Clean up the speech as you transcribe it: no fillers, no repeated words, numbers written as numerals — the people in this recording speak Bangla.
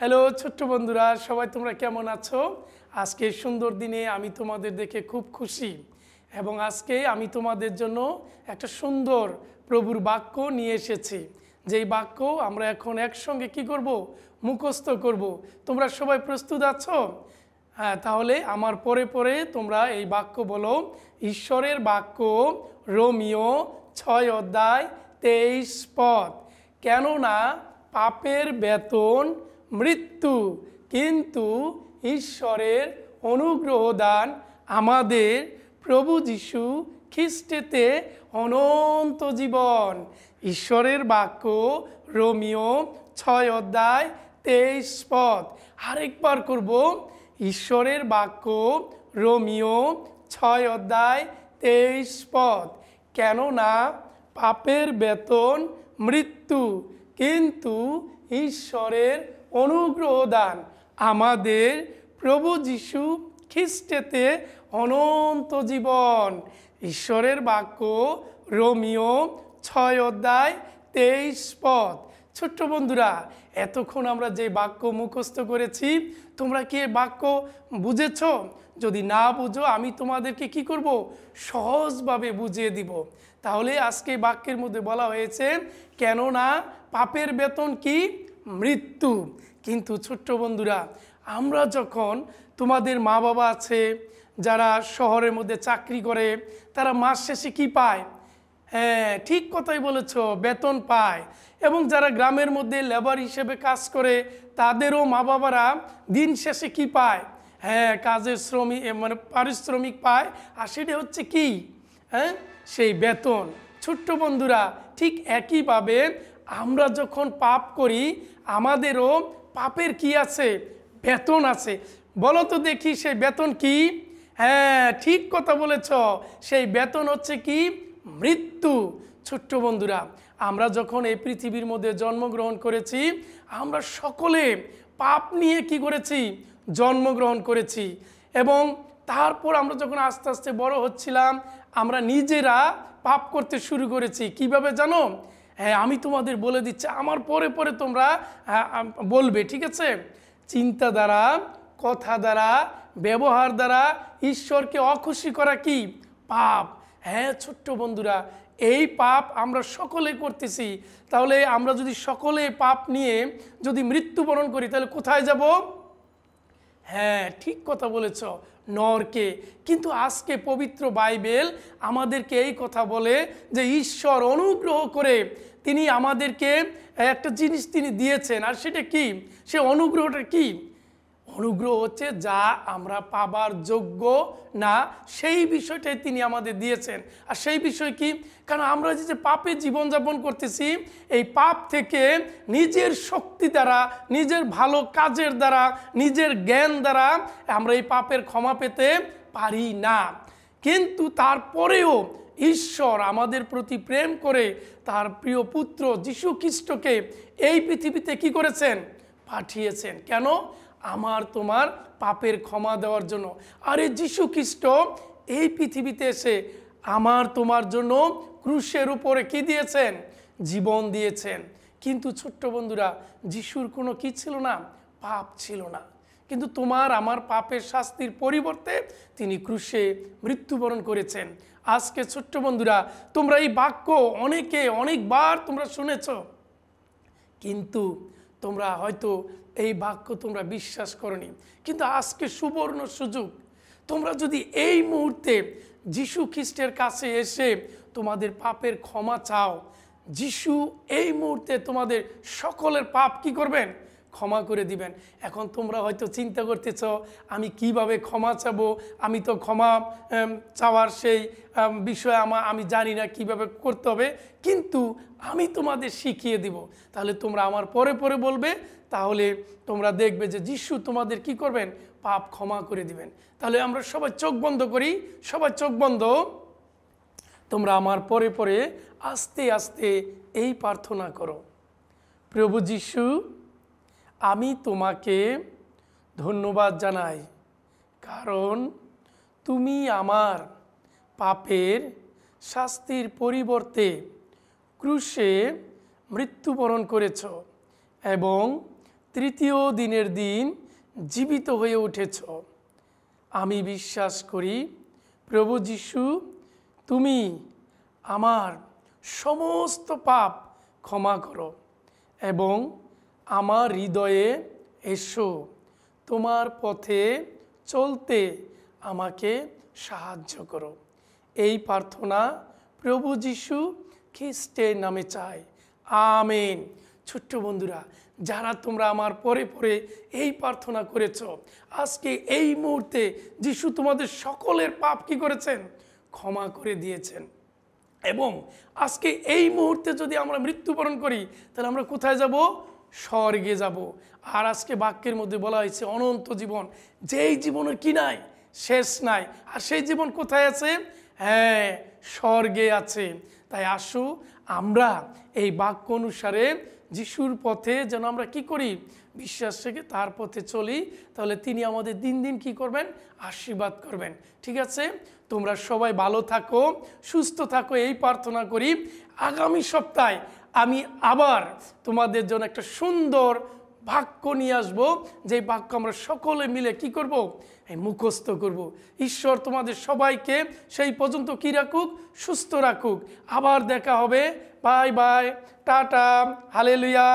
হ্যালো ছোট্ট বন্ধুরা, সবাই তোমরা কেমন আছো? আজকে সুন্দর দিনে আমি তোমাদের দেখে খুব খুশি এবং আজকে আমি তোমাদের জন্য একটা সুন্দর প্রভুর বাক্য নিয়ে এসেছি। যেই বাক্য আমরা এখন একসঙ্গে কি করব? মুখস্থ করব। তোমরা সবাই প্রস্তুত আছো? হ্যাঁ, তাহলে আমার পরে পরে তোমরা এই বাক্য বলো। ঈশ্বরের বাক্য, রোমিও 6:23। কেননা পাপের বেতন মৃত্যু, কিন্তু ঈশ্বরের অনুগ্রহ দান আমাদের প্রভু যিশু খ্রিস্টেতে অনন্ত জীবন। ঈশ্বরের বাক্য, রোমিও 6:23। আরেকবার করব। ঈশ্বরের বাক্য, রোমিও 6:23। কেননা পাপের বেতন মৃত্যু, কিন্তু ঈশ্বরের অনুগ্রহ দান আমাদের প্রভু যিশু খ্রিস্টেতে অনন্ত জীবন। ঈশ্বরের বাক্য, রোমিও 6:23। ছোট্ট বন্ধুরা, এতক্ষণ আমরা যে বাক্য মুখস্থ করেছি, তোমরা কি বাক্য বুঝেছ? যদি না বুঝো, আমি তোমাদেরকে কি করব? সহজভাবে বুঝিয়ে দিব। তাহলে আজকে বাক্যের মধ্যে বলা হয়েছে, কেননা পাপের বেতন কি? মৃত্যু। কিন্তু ছোট্ট বন্ধুরা, আমরা যখন, তোমাদের মা বাবা আছে যারা শহরের মধ্যে চাকরি করে, তারা মাস শেষে কি পায়? হ্যাঁ, ঠিক কথাই বলেছ, বেতন পায়। এবং যারা গ্রামের মধ্যে লেবার হিসেবে কাজ করে, তাদেরও মা বাবারা দিন শেষে কি পায়? হ্যাঁ, কাজের শ্রমিক মানে পারিশ্রমিক পায়। আর সেটা হচ্ছে কি? হ্যাঁ, সেই বেতন। ছোট্ট বন্ধুরা, ঠিক একইভাবে আমরা যখন পাপ করি, আমাদেরও পাপের কি আছে? বেতন আছে। বলো তো দেখি, সেই বেতন কি? হ্যাঁ, ঠিক কথা বলেছ, সেই বেতন হচ্ছে কি? মৃত্যু। ছোট্ট বন্ধুরা, আমরা যখন এই পৃথিবীর মধ্যে জন্মগ্রহণ করেছি, আমরা সকলে পাপ নিয়ে কি করেছি? জন্মগ্রহণ করেছি। এবং তারপর আমরা যখন আস্তে আস্তে বড় হচ্ছিলাম, আমরা নিজেরা পাপ করতে শুরু করেছি। কিভাবে জানো? হ্যাঁ, আমি তোমাদের বলে দিচ্ছি, আমার পরে পরে তোমরা বলবে, ঠিক আছে? চিন্তা দ্বারা, কথা দ্বারা, ব্যবহার দ্বারা ঈশ্বরকে অখুশি করা কি? পাপ। হ্যাঁ ছোট্ট বন্ধুরা, এই পাপ আমরা সকলে করতেছি। তাহলে আমরা যদি সকলে পাপ নিয়ে যদি মৃত্যুবরণ করি, তাহলে কোথায় যাব? হ্যাঁ, ঠিক কথা বলেছ, নরকে। কিন্তু আজকে পবিত্র বাইবেল আমাদেরকে এই কথা বলে যে ঈশ্বর অনুগ্রহ করে তিনি আমাদেরকে একটা জিনিস তিনি দিয়েছেন। আর সেটা কি? সে অনুগ্রহটা কি? অনুগ্রহ হচ্ছে যা আমরা পাবার যোগ্য না, সেই বিষয়টাই তিনি আমাদের দিয়েছেন। আর সেই বিষয় কি? কারণ আমরা যে পাপে জীবনযাপন করতেছি, এই পাপ থেকে নিজের শক্তি দ্বারা, নিজের ভালো কাজের দ্বারা, নিজের জ্ঞান দ্বারা আমরা এই পাপের ক্ষমা পেতে পারি না। কিন্তু তারপরেও ঈশ্বর আমাদের প্রতি প্রেম করে তার প্রিয় পুত্র যিশু খ্রিস্টকে এই পৃথিবীতে কি করেছেন? পাঠিয়েছেন। কেন? আমার তোমার পাপের ক্ষমা দেওয়ার জন্য। আর এই যিশু খ্রিস্ট এই পৃথিবীতে এসে আমার তোমার জন্য ক্রুশের উপরে কি দিয়েছেন? জীবন দিয়েছেন। কিন্তু ছোট্ট বন্ধুরা, যিশুর কোনো কি ছিল না? পাপ ছিল না। কিন্তু তোমার আমার পাপের শাস্তির পরিবর্তে তিনি ক্রুশে মৃত্যুবরণ করেছেন। আজকে ছোট্ট বন্ধুরা, তোমরা এই বাক্য অনেকবার তোমরা শুনেছ, কিন্তু তোমরা হয়তো এই বাক্য তোমরা বিশ্বাস করনি। কিন্তু আজকে সুবর্ণ সুযোগ, তোমরা যদি এই মুহূর্তে যিশু খ্রিস্টের কাছে এসে তোমাদের পাপের ক্ষমা চাও, যিশু এই মুহূর্তে তোমাদের সকলের পাপ কি করবেন? ক্ষমা করে দিবেন। এখন তোমরা হয়তো চিন্তা করতেছ, আমি কিভাবে ক্ষমা চাবো? আমি তো ক্ষমা চাওয়ার সেই বিষয় আমি জানি না কিভাবে করতে হবে, কিন্তু আমি তোমাদের শিখিয়ে দিব। তাহলে তোমরা আমার পরে পরে বলবে, তাহলে তোমরা দেখবে যে যিশু তোমাদের কি করবেন? পাপ ক্ষমা করে দিবেন। তাহলে আমরা সবাই চোখ বন্ধ করি, সবাই চোখ বন্ধ। তোমরা আমার পরে পরে আস্তে আস্তে এই প্রার্থনা করো। প্রভু যিশু, আমি তোমাকে ধন্যবাদ জানাই, কারণ তুমি আমার পাপের শাস্তির পরিবর্তে ক্রুশে মৃত্যুবরণ করেছ এবং তৃতীয় দিনের দিন জীবিত হয়ে উঠেছ। আমি বিশ্বাস করি প্রভু যিশু তুমি আমার সমস্ত পাপ ক্ষমা করো এবং আমার হৃদয়ে এসো। তোমার পথে চলতে আমাকে সাহায্য করো। এই প্রার্থনা প্রভু যিশু খ্রিস্টের নামে চাই, আমেন। ছোট্ট বন্ধুরা, যারা তোমরা আমার পরে পরে এই প্রার্থনা করেছ, আজকে এই মুহূর্তে যিশু তোমাদের সকলের পাপ কি করেছেন? ক্ষমা করে দিয়েছেন। এবং আজকে এই মুহূর্তে যদি আমরা মৃত্যুবরণ করি, তাহলে আমরা কোথায় যাব? স্বর্গে যাব। আর আজকে বাক্যের মধ্যে বলা হয়েছে অনন্ত জীবন, যেই জীবনের কি নাই, শেষ নাই। আর সেই জীবন কোথায় আছে? হ্যাঁ, স্বর্গে আছে। তাই আসো আমরা এই বাক্য অনুসারে যিশুর পথে যেন আমরা কি করি? বিশ্বাস থেকে তার পথে চলি। তাহলে তিনি আমাদের দিন দিন কি করবেন? আশীর্বাদ করবেন। ঠিক আছে, তোমরা সবাই ভালো থাকো, সুস্থ থাকো, এই প্রার্থনা করি। আগামী সপ্তাহে আমি আবার তোমাদের জন্য একটা সুন্দর বাক্য নিয়ে আসবো, যে বাক্য আমরা সকলে মিলে কি করব? এই মুখস্থ করব। ঈশ্বর তোমাদের সবাইকে সেই পর্যন্ত কি রাখুক? সুস্থ রাখুক। আবার দেখা হবে। Bye bye, tata, hallelujah.